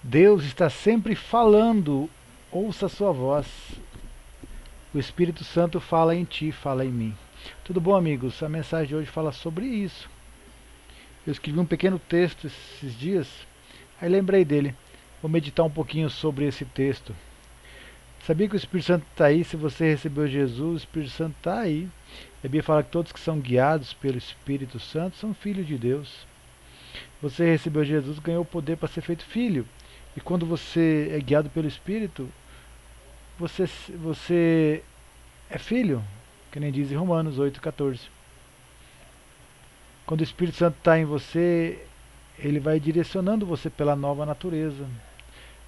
Deus está sempre falando, ouça a sua voz. O Espírito Santo fala em ti, fala em mim. Tudo bom, amigos? A mensagem de hoje fala sobre isso. Eu escrevi um pequeno texto esses dias, aí lembrei dele. Vou meditar um pouquinho sobre esse texto. Sabia que o Espírito Santo está aí? Se você recebeu Jesus, o Espírito Santo está aí. A Bíblia fala que todos que são guiados pelo Espírito Santo são filhos de Deus. Você recebeu Jesus, ganhou o poder para ser feito filho. E quando você é guiado pelo Espírito, você é filho, que nem diz em Romanos 8,14. Quando o Espírito Santo está em você, ele vai direcionando você pela nova natureza,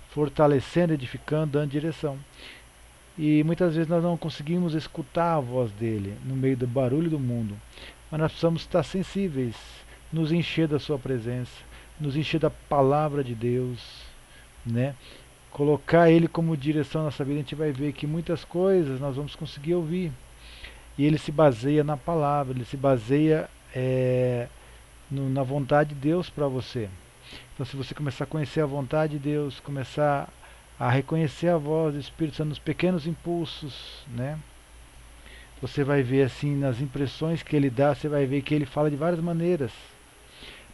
fortalecendo, edificando, dando direção. E muitas vezes nós não conseguimos escutar a voz dele no meio do barulho do mundo. Mas nós precisamos estar sensíveis, nos encher da sua presença, nos encher da palavra de Deus, né? Colocar ele como direção na nossa vida, a gente vai ver que muitas coisas nós vamos conseguir ouvir. E ele se baseia na palavra, ele se baseia na vontade de Deus para você. Então, se você começar a conhecer a vontade de Deus, começar a reconhecer a voz do Espírito Santo nos pequenos impulsos, né? Você vai ver assim nas impressões que ele dá, você vai ver que ele fala de várias maneiras.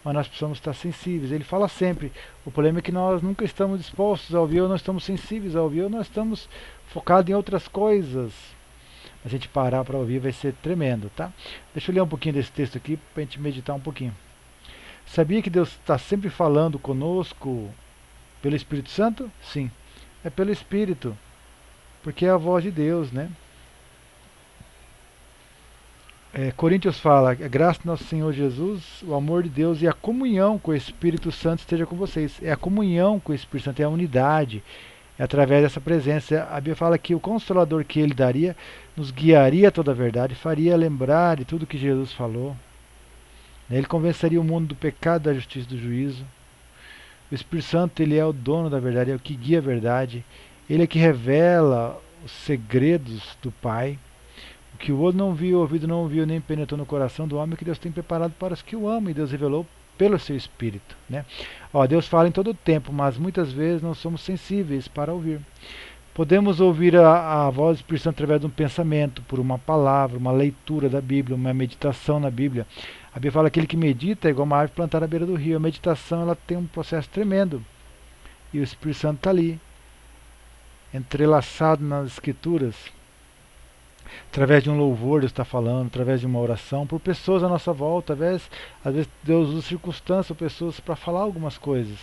Mas nós precisamos estar sensíveis. Ele fala sempre. O problema é que nós nunca estamos dispostos a ouvir, ou nós estamos sensíveis a ouvir, ou nós estamos focados em outras coisas. A gente parar para ouvir vai ser tremendo, tá? Deixa eu ler um pouquinho desse texto aqui para a gente meditar um pouquinho. Sabia que Deus está sempre falando conosco pelo Espírito Santo? Sim, é pelo Espírito, porque é a voz de Deus, né? Coríntios fala, a graça do nosso Senhor Jesus, o amor de Deus e a comunhão com o Espírito Santo esteja com vocês. É a comunhão com o Espírito Santo, é a unidade, é através dessa presença. A Bíblia fala que o Consolador que ele daria nos guiaria a toda a verdade, faria lembrar de tudo que Jesus falou. Ele convenceria o mundo do pecado, da justiça e do juízo. O Espírito Santo, ele é o dono da verdade, é o que guia a verdade. Ele é que revela os segredos do Pai. O que o olho não viu, o ouvido não ouviu, nem penetrou no coração do homem, que Deus tem preparado para os que o amam, e Deus revelou pelo seu Espírito, né? Deus fala em todo o tempo, mas muitas vezes não somos sensíveis para ouvir. Podemos ouvir a voz do Espírito Santo através de um pensamento, por uma palavra, uma leitura da Bíblia, uma meditação na Bíblia. A Bíblia fala que aquele que medita é igual uma árvore plantada à beira do rio. A meditação, ela tem um processo tremendo. E o Espírito Santo está ali, entrelaçado nas Escrituras, através de um louvor Deus está falando, através de uma oração, por pessoas à nossa volta. Às vezes Deus usa circunstâncias ou pessoas para falar algumas coisas.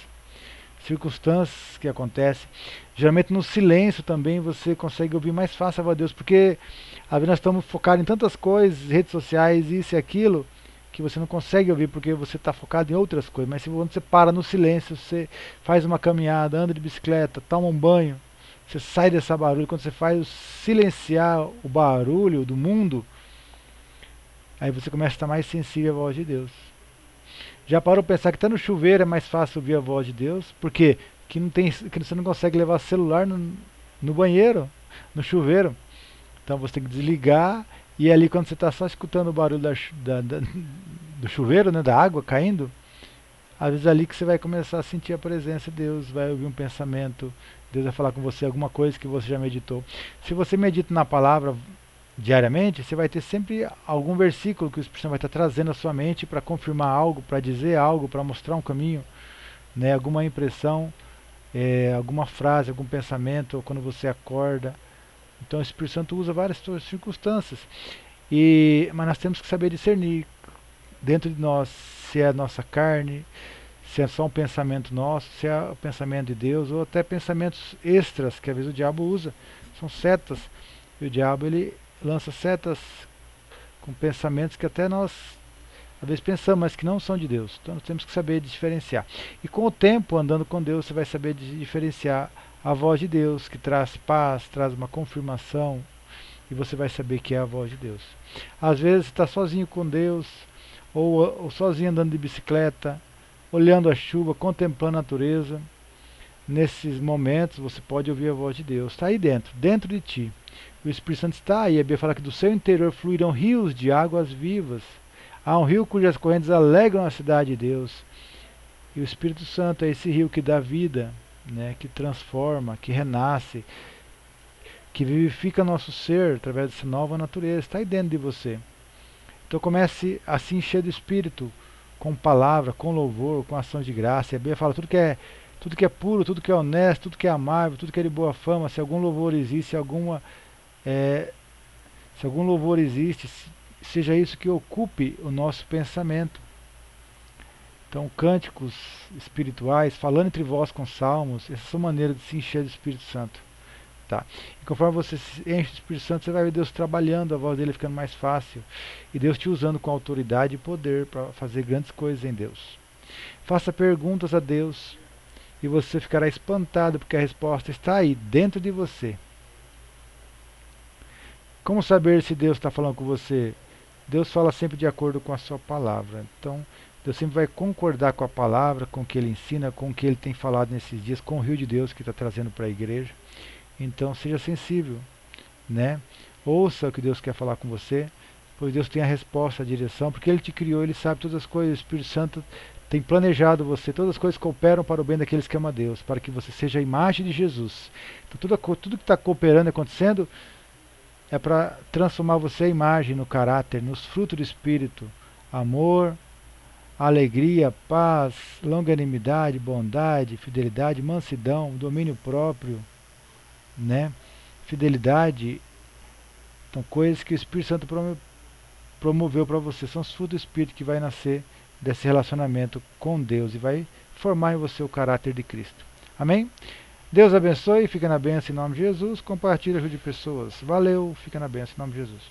Circunstâncias que acontecem. Geralmente no silêncio também você consegue ouvir mais fácil a voz de Deus, porque às vezes nós estamos focados em tantas coisas, redes sociais, isso e aquilo, que você não consegue ouvir porque você está focado em outras coisas. Mas quando você para no silêncio, você faz uma caminhada, anda de bicicleta, toma um banho, você sai dessa barulho, quando você faz silenciar o barulho do mundo, aí você começa a estar mais sensível à voz de Deus. Já parou para pensar que até no chuveiro é mais fácil ouvir a voz de Deus? Porque que você não consegue levar celular no banheiro, no chuveiro. Então você tem que desligar e ali quando você está só escutando o barulho do chuveiro, né, da água caindo, às vezes é ali que você vai começar a sentir a presença de Deus, vai ouvir um pensamento, Deus vai falar com você alguma coisa que você já meditou. Se você medita na palavra diariamente, você vai ter sempre algum versículo que o Espírito Santo vai estar trazendo à sua mente para confirmar algo, para dizer algo, para mostrar um caminho, né, alguma impressão, alguma frase, algum pensamento, ou quando você acorda. Então o Espírito Santo usa várias circunstâncias. Mas nós temos que saber discernir dentro de nós se é a nossa carne, se é só um pensamento nosso, se é o pensamento de Deus, ou até pensamentos extras que às vezes o diabo usa. São setas. E o diabo ele lança setas com pensamentos que até nós às vezes pensamos, mas que não são de Deus. Então nós temos que saber diferenciar. E com o tempo, andando com Deus, você vai saber diferenciar a voz de Deus, que traz paz, traz uma confirmação, e você vai saber que é a voz de Deus. Às vezes você está sozinho com Deus, ou sozinho andando de bicicleta, olhando a chuva, contemplando a natureza. Nesses momentos você pode ouvir a voz de Deus. Está aí dentro de ti. O Espírito Santo está aí. A Bíblia fala que do seu interior fluirão rios de águas vivas. Há um rio cujas correntes alegram a cidade de Deus. E o Espírito Santo é esse rio que dá vida. né, que transforma, que renasce, que vivifica nosso ser através dessa nova natureza, está aí dentro de você. Então comece a se encher do Espírito, com palavra, com louvor, com ação de graça. E a Bíblia fala tudo que é puro, tudo que é honesto, tudo que é amável, tudo que é de boa fama, se algum louvor existe, se algum louvor existe, seja isso que ocupe o nosso pensamento. Então, cânticos espirituais, falando entre vós com salmos, essas são maneiras de se encher do Espírito Santo. Tá? E conforme você se enche do Espírito Santo, você vai ver Deus trabalhando, a voz dele ficando mais fácil. E Deus te usando com autoridade e poder para fazer grandes coisas em Deus. Faça perguntas a Deus e você ficará espantado, porque a resposta está aí, dentro de você. Como saber se Deus está falando com você? Deus fala sempre de acordo com a sua palavra. Então, Deus sempre vai concordar com a palavra, com o que ele ensina, com o que ele tem falado nesses dias, com o rio de Deus que está trazendo para a igreja. Então, seja sensível, né? Ouça o que Deus quer falar com você, pois Deus tem a resposta, a direção, porque ele te criou, ele sabe todas as coisas. O Espírito Santo tem planejado você, todas as coisas cooperam para o bem daqueles que amam a Deus, para que você seja a imagem de Jesus. Então, tudo que está cooperando, acontecendo, é para transformar você a imagem no caráter, nos frutos do Espírito: amor, alegria, paz, longanimidade, bondade, fidelidade, mansidão, domínio próprio, né? Fidelidade. Então, coisas que o Espírito Santo promoveu para você, são os frutos do Espírito que vai nascer desse relacionamento com Deus e vai formar em você o caráter de Cristo. Amém? Deus abençoe, fica na bênção em nome de Jesus, compartilhe, ajude pessoas. Valeu, fica na bênção em nome de Jesus.